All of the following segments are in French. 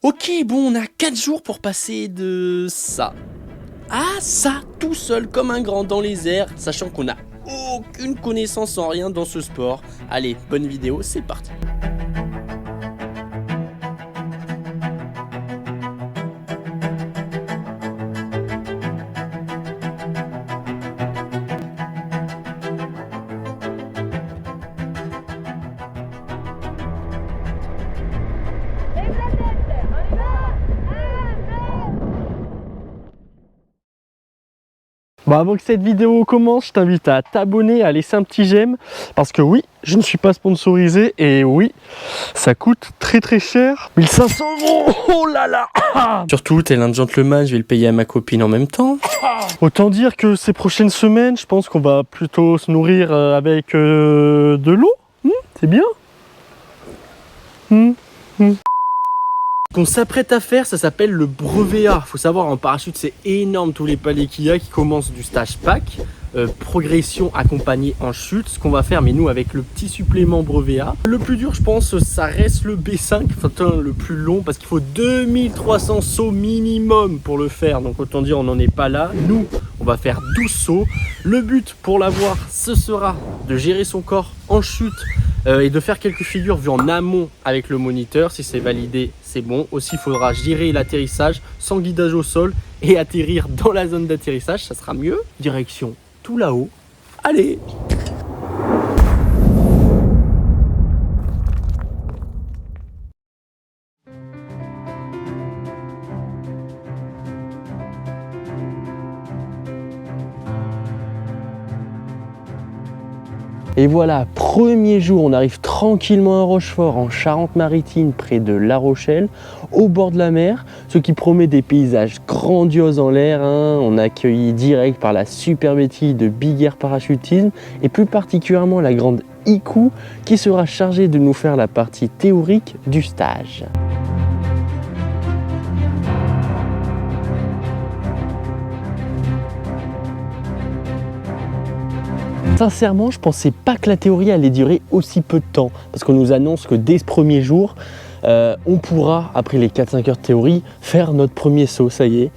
Ok, bon, on a 4 jours pour passer de ça à ça, tout seul comme un grand dans les airs, sachant qu'on n'a aucune connaissance en rien dans ce sport. Allez, bonne vidéo, c'est parti. Bon, avant que cette vidéo commence, je t'invite à t'abonner, à laisser un petit j'aime, parce que oui, je ne suis pas sponsorisé, et oui, ça coûte très cher, 1500 €, oh là là. Surtout, tel un gentleman, je vais le payer à ma copine en même temps. Autant dire que ces prochaines semaines, je pense qu'on va plutôt se nourrir avec de l'eau, c'est bien. Qu'on s'apprête à faire, ça s'appelle le brevet A. Faut savoir, en parachute, c'est énorme tous les paliers qu'il y a, qui commencent du stage PAC, progression accompagnée en chute, ce qu'on va faire, mais nous avec le petit supplément brevet A. Le plus dur, je pense, ça reste le B5, enfin le plus long, parce qu'il faut 2300 sauts minimum pour le faire, donc autant dire on n'en est pas là. Nous, on va faire 12 sauts. Le but pour l'avoir, ce sera de gérer son corps en chute, et de faire quelques figures vues en amont avec le moniteur. Si c'est validé, c'est bon. Aussi, il faudra gérer l'atterrissage sans guidage au sol et atterrir dans la zone d'atterrissage, ça sera mieux. Direction tout là-haut. Allez! Et voilà, premier jour, on arrive tranquillement à Rochefort, en Charente-Maritime, près de La Rochelle, au bord de la mer, ce qui promet des paysages grandioses en l'air. On est accueilli direct par la superbe équipe de Big Air Parachutisme, et plus particulièrement la grande Iku, qui sera chargée de nous faire la partie théorique du stage. Sincèrement, je pensais pas que la théorie allait durer aussi peu de temps, parce qu'on nous annonce que dès ce premier jour, on pourra, après les 4-5 heures de théorie, faire notre premier saut, ça y est.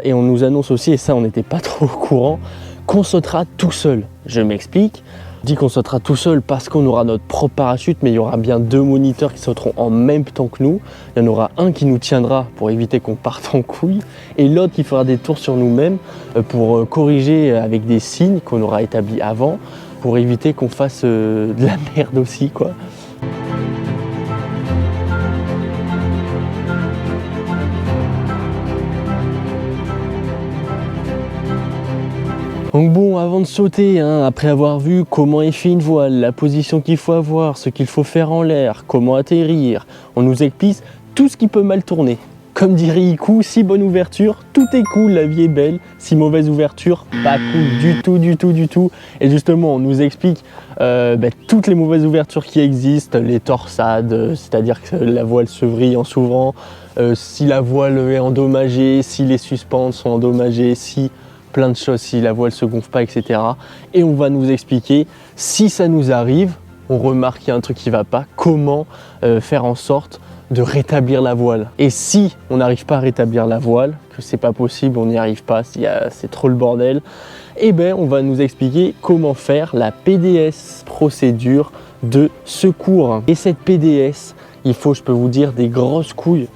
Et on nous annonce aussi, et ça on n'était pas trop au courant, qu'on sautera tout seul. Je m'explique. Je dis qu'on sautera tout seul parce qu'on aura notre propre parachute, mais il y aura bien 2 moniteurs qui sauteront en même temps que nous. Il y en aura un qui nous tiendra pour éviter qu'on parte en couille, et l'autre qui fera des tours sur nous-mêmes pour corriger avec des signes qu'on aura établis avant, pour éviter qu'on fasse de la merde aussi, quoi. Donc bon, avant de sauter, après avoir vu comment est fait une voile, la position qu'il faut avoir, ce qu'il faut faire en l'air, comment atterrir, on nous explique tout ce qui peut mal tourner. Comme dirait Iku, si bonne ouverture, tout est cool, la vie est belle. Si mauvaise ouverture, pas cool du tout. Et justement, on nous explique toutes les mauvaises ouvertures qui existent, les torsades, c'est-à-dire que la voile se vrille en s'ouvrant, si la voile est endommagée, si les suspentes sont endommagées, si plein de choses, si la voile se gonfle pas, etc. Et on va nous expliquer, si ça nous arrive, on remarque qu'il y a un truc qui va pas, comment faire en sorte de rétablir la voile. Et si on n'arrive pas à rétablir la voile, que c'est pas possible, on n'y arrive pas, c'est trop le bordel, eh ben on va nous expliquer comment faire la PDS, procédure de secours. Et cette PDS, il faut, je peux vous dire, des grosses couilles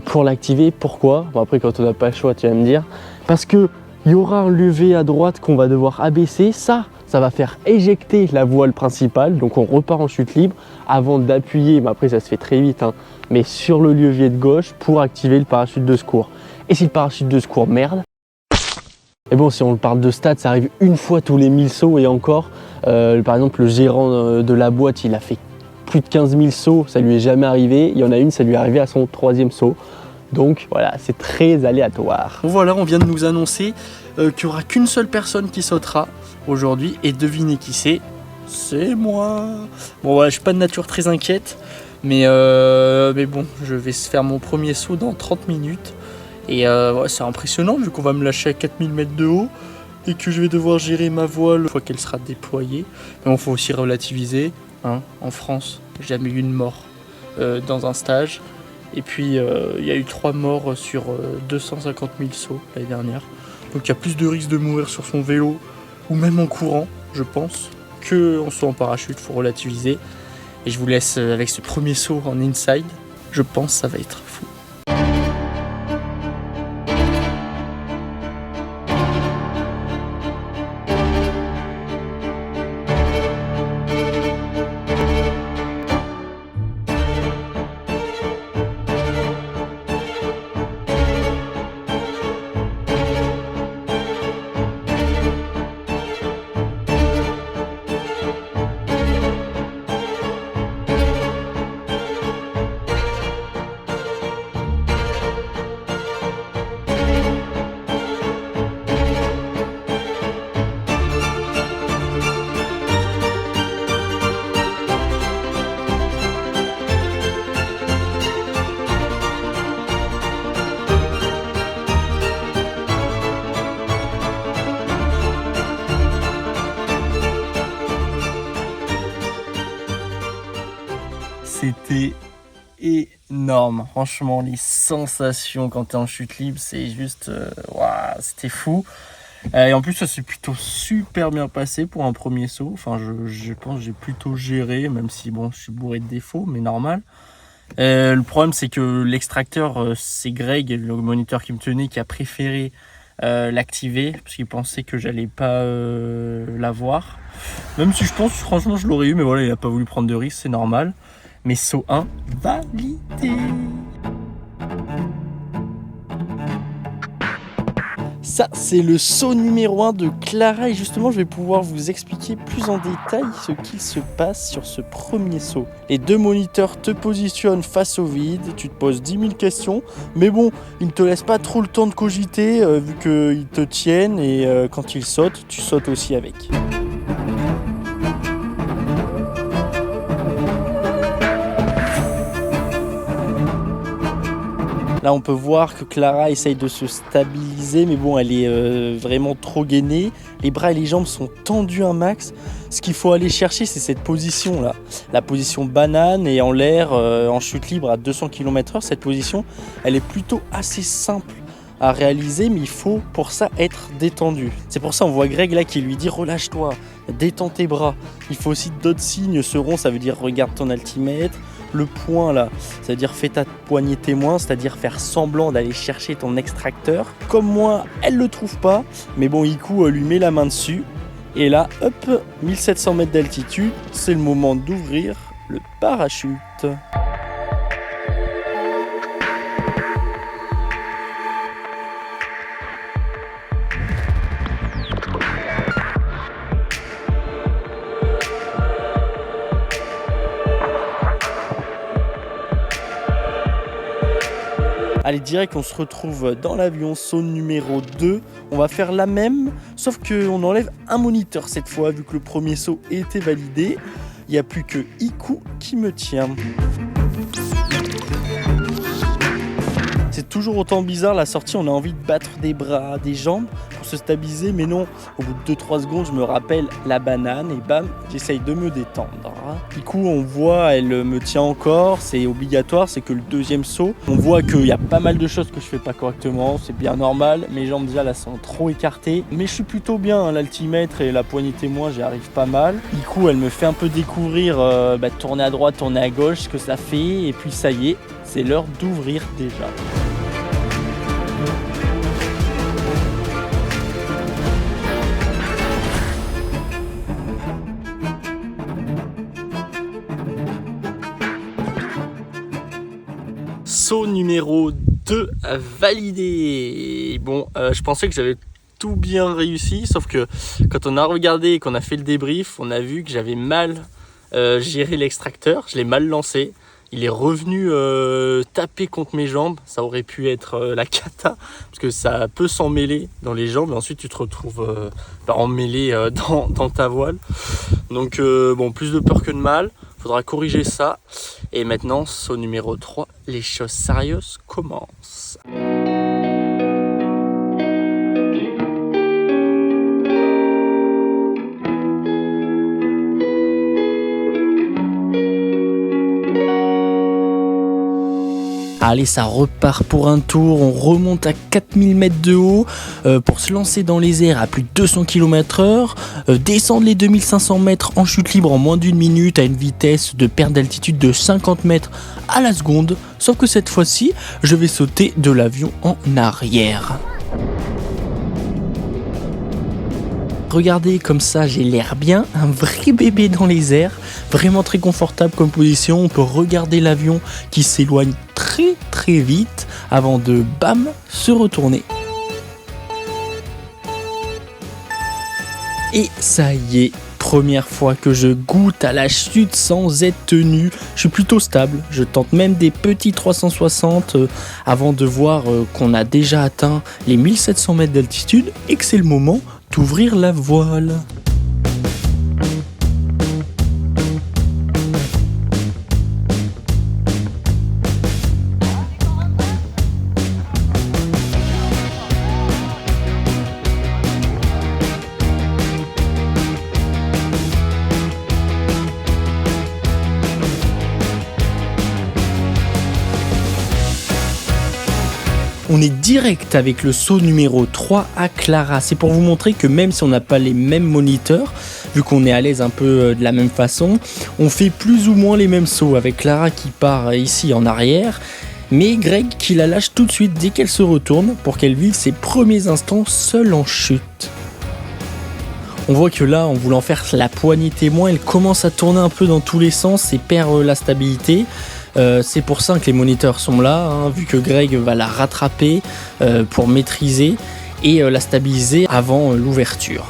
pour l'activer. Pourquoi? Bon, après, quand on n'a pas le choix, tu vas me dire. Parce que il y aura un levier à droite qu'on va devoir abaisser. Ça va faire éjecter la voile principale. Donc on repart en chute libre avant d'appuyer, mais après ça se fait très vite, mais sur le levier de gauche pour activer le parachute de secours. Et si le parachute de secours merde, et bon, si on parle de stats, ça arrive une fois tous les 1000 sauts, et encore, par exemple le gérant de la boîte, il a fait plus de 15 000 sauts, ça lui est jamais arrivé. Il y en a une, ça lui est arrivé à son 3e saut. Donc voilà, c'est très aléatoire. Voilà, on vient de nous annoncer qu'il n'y aura qu'une seule personne qui sautera aujourd'hui, et devinez qui c'est? C'est moi. Bon, ouais, je suis pas de nature très inquiète, mais bon, je vais faire mon premier saut dans 30 minutes. Et ouais, c'est impressionnant vu qu'on va me lâcher à 4000 mètres de haut et que je vais devoir gérer ma voile une fois qu'elle sera déployée. Mais bon, faut aussi relativiser. En France, j'ai jamais eu une mort dans un stage. Et puis il y a eu 3 morts sur 250 000 sauts l'année dernière. Donc il y a plus de risques de mourir sur son vélo ou même en courant, je pense, qu'en saut en parachute, faut relativiser. Et je vous laisse avec ce premier saut en inside. Je pense que ça va être fou. C'était énorme, franchement, les sensations quand t'es en chute libre, c'est juste, waouh, c'était fou. Et en plus, ça s'est plutôt super bien passé pour un premier saut. Enfin, je pense que j'ai plutôt géré, même si bon, je suis bourré de défauts, mais normal. Le problème, c'est que l'extracteur, c'est Greg, le moniteur qui me tenait, qui a préféré l'activer parce qu'il pensait que j'allais pas l'avoir. Même si je pense, franchement, je l'aurais eu, mais voilà, il a pas voulu prendre de risque, c'est normal. Mais saut 1, validé. Ça, c'est le saut numéro 1 de Clara et justement, je vais pouvoir vous expliquer plus en détail ce qu'il se passe sur ce premier saut. Les 2 moniteurs te positionnent face au vide, tu te poses 10 000 questions, mais bon, ils ne te laissent pas trop le temps de cogiter vu qu'ils te tiennent et quand ils sautent, tu sautes aussi avec. Là, on peut voir que Clara essaye de se stabiliser, mais bon, elle est vraiment trop gainée. Les bras et les jambes sont tendus un max. Ce qu'il faut aller chercher, c'est cette position-là. La position banane et en l'air, en chute libre à 200 km/h. Cette position, elle est plutôt assez simple à réaliser, mais il faut pour ça être détendu. C'est pour ça on voit Greg là qui lui dit relâche-toi, détends tes bras. Il faut aussi d'autres signes, ce rond ça veut dire regarde ton altimètre, le point là, ça veut dire fais ta poignée témoin, c'est-à-dire faire semblant d'aller chercher ton extracteur. Comme moi, elle le trouve pas, mais bon Iku lui met la main dessus et là hop, 1700 mètres d'altitude, c'est le moment d'ouvrir le parachute. Allez, direct, on se retrouve dans l'avion, saut numéro 2. On va faire la même, sauf qu'on enlève un moniteur cette fois, vu que le premier saut était validé. Il n'y a plus que Iku qui me tient. C'est toujours autant bizarre la sortie, on a envie de battre des bras, des jambes pour se stabiliser, mais non, au bout de 2-3 secondes, je me rappelle la banane et bam, j'essaye de me détendre. Du coup, on voit, elle me tient encore, c'est obligatoire, c'est que le deuxième saut. On voit qu'il y a pas mal de choses que je fais pas correctement, c'est bien normal, mes jambes déjà là sont trop écartées, mais je suis plutôt bien, hein, l'altimètre et la poignée témoin, j'y arrive pas mal. Du coup, elle me fait un peu découvrir, tourner à droite, tourner à gauche, ce que ça fait, et puis ça y est, c'est l'heure d'ouvrir déjà. Saut numéro 2 validé. Bon, je pensais que j'avais tout bien réussi, sauf que quand on a regardé et qu'on a fait le débrief, on a vu que j'avais mal géré l'extracteur, je l'ai mal lancé. Il est revenu taper contre mes jambes, ça aurait pu être la cata, parce que ça peut s'emmêler dans les jambes, et ensuite tu te retrouves emmêlé dans ta voile. Donc bon, plus de peur que de mal, faudra corriger ça. Et maintenant, saut numéro 3, les choses sérieuses commencent. Allez, ça repart pour un tour, on remonte à 4000 mètres de haut pour se lancer dans les airs à plus de 200 km/h, descendre les 2500 mètres en chute libre en moins d'1 minute à une vitesse de perte d'altitude de 50 mètres à la seconde, sauf que cette fois-ci, je vais sauter de l'avion en arrière. Regardez, comme ça j'ai l'air bien, un vrai bébé dans les airs, vraiment très confortable comme position, on peut regarder l'avion qui s'éloigne très très vite avant de bam se retourner. Et ça y est, première fois que je goûte à la chute sans être tenu, je suis plutôt stable, je tente même des petits 360 avant de voir qu'on a déjà atteint les 1700 mètres d'altitude et que c'est le moment d'ouvrir la voile. On est direct avec le saut numéro 3 à Clara. C'est pour vous montrer que même si on n'a pas les mêmes moniteurs, vu qu'on est à l'aise un peu de la même façon, on fait plus ou moins les mêmes sauts avec Clara qui part ici en arrière, mais Greg qui la lâche tout de suite dès qu'elle se retourne pour qu'elle vive ses premiers instants seule en chute. On voit que là, en voulant faire la poignée témoin, elle commence à tourner un peu dans tous les sens et perd la stabilité. C'est pour ça que les moniteurs sont là, hein, vu que Greg va la rattraper pour maîtriser et la stabiliser avant l'ouverture.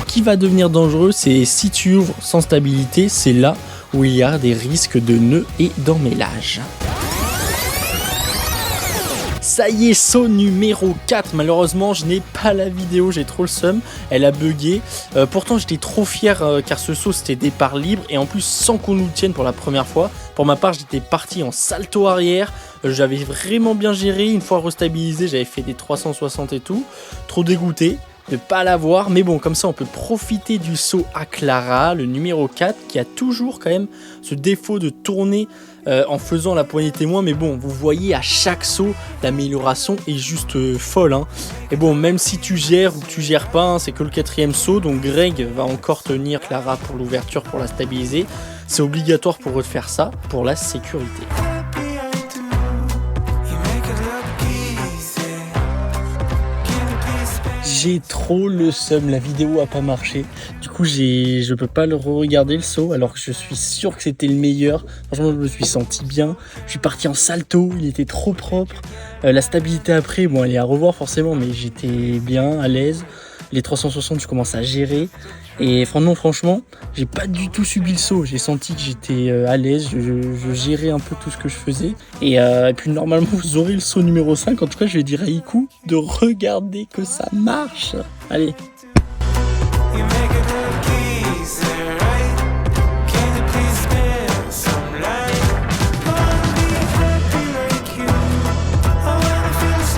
Ce qui va devenir dangereux, c'est si tu ouvres sans stabilité, c'est là où il y a des risques de nœuds et d'emmêlage. Ça y est, saut numéro 4. Malheureusement, je n'ai pas la vidéo, j'ai trop le seum. Elle a bugué. Pourtant, j'étais trop fier car ce saut, c'était départ libre et en plus sans qu'on nous tienne pour la première fois. Pour ma part, j'étais parti en salto arrière. J'avais vraiment bien géré. Une fois restabilisé, j'avais fait des 360 et tout. Trop dégoûté de pas l'avoir, mais bon, comme ça on peut profiter du saut à Clara, le numéro 4, qui a toujours quand même ce défaut de tourner en faisant la poignée témoin, mais bon, vous voyez à chaque saut, l'amélioration est juste folle, hein. Et bon, même si tu gères ou que tu gères pas, hein, c'est que le 4e saut, donc Greg va encore tenir Clara pour l'ouverture, pour la stabiliser. C'est obligatoire pour eux de faire ça, pour la sécurité. J'ai trop le seum, la vidéo a pas marché. Du coup, je peux pas le re-regarder le saut alors que je suis sûr que c'était le meilleur. Franchement, je me suis senti bien. Je suis parti en salto, il était trop propre. La stabilité après, bon, elle est à revoir forcément, mais j'étais bien, à l'aise. Les 360, je commence à gérer. Et franchement, j'ai pas du tout subi le saut. J'ai senti que j'étais à l'aise, je gérais un peu tout ce que je faisais. Et puis normalement, vous aurez le saut numéro 5. En tout cas, je vais dire à Iku de regarder que ça marche. Allez.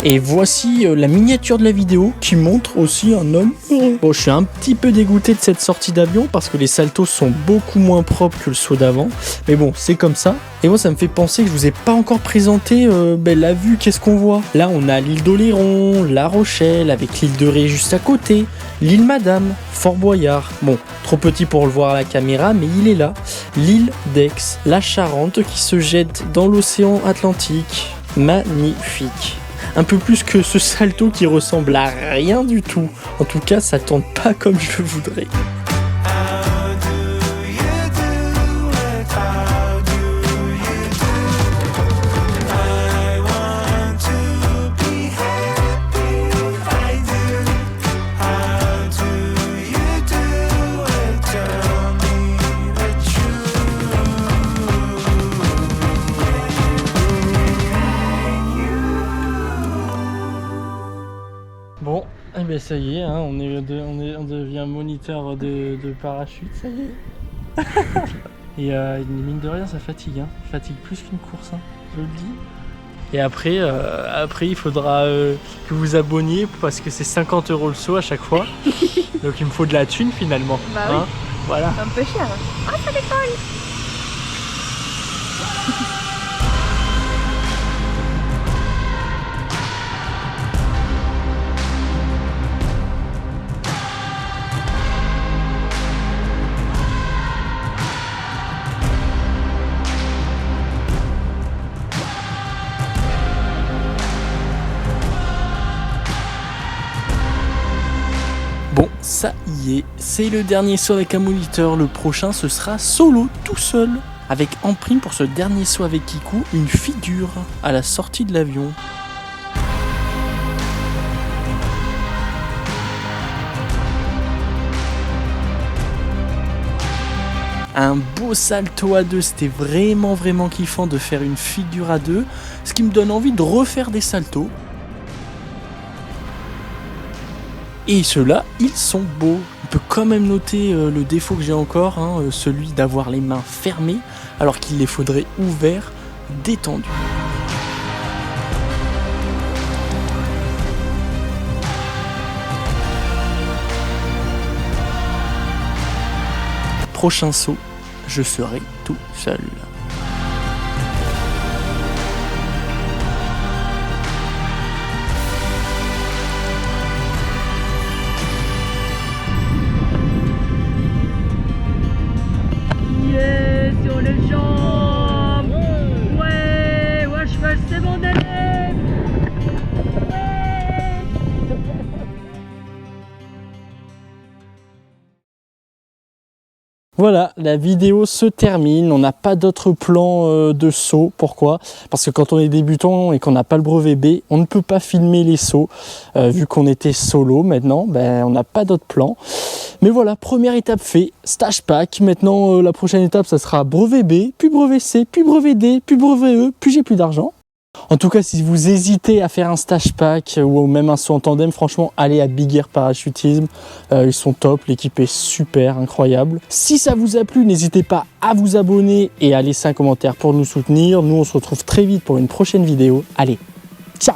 Et voici la miniature de la vidéo qui montre aussi un homme heureux. Bon, je suis un petit peu dégoûté de cette sortie d'avion parce que les saltos sont beaucoup moins propres que le saut d'avant. Mais bon, c'est comme ça. Et moi, ça me fait penser que je vous ai pas encore présenté la vue, qu'est-ce qu'on voit. Là, on a l'île d'Oléron, La Rochelle, avec l'île de Ré juste à côté, l'île Madame, Fort Boyard. Bon, trop petit pour le voir à la caméra, mais il est là. L'île d'Aix, la Charente qui se jette dans l'océan Atlantique. Magnifique. Un peu plus que ce salto qui ressemble à rien du tout. En tout cas, ça tourne pas comme je voudrais. Bon, eh bien ça y est, hein, on devient moniteur de parachute, ça y est. Et mine de rien, ça fatigue, hein. Ça fatigue plus qu'une course, hein, je le dis. Et après il faudra que vous abonniez parce que c'est 50 € le saut à chaque fois. Donc il me faut de la thune finalement. Bah hein. oui. Voilà. Un peu cher. Ah, ça décolle. Bon, ça y est, c'est le dernier saut avec un moniteur. Le prochain, ce sera solo, tout seul. Avec en prime pour ce dernier saut avec Kikou, une figure à la sortie de l'avion. Un beau salto à deux, c'était vraiment kiffant de faire une figure à deux, ce qui me donne envie de refaire des saltos. Et ceux-là, ils sont beaux. On peut quand même noter le défaut que j'ai encore, celui d'avoir les mains fermées, alors qu'il les faudrait ouverts, détendus. Prochain saut, je serai tout seul. Sur les jambes. Ouais, cheval, c'est bon d'aller. Voilà, la vidéo se termine. On n'a pas d'autre plan de saut. Pourquoi? Parce que quand on est débutant et qu'on n'a pas le brevet B, on ne peut pas filmer les sauts. Vu qu'on était solo maintenant, on n'a pas d'autre plan. Mais voilà, première étape fait, stage pack. Maintenant, la prochaine étape, ça sera brevet B, puis brevet C, puis brevet D, puis brevet E, puis j'ai plus d'argent. En tout cas, si vous hésitez à faire un stage pack ou même un saut en tandem, franchement, allez à Big Air Parachutisme. Ils sont top, l'équipe est super, incroyable. Si ça vous a plu, n'hésitez pas à vous abonner et à laisser un commentaire pour nous soutenir. Nous, on se retrouve très vite pour une prochaine vidéo. Allez, ciao!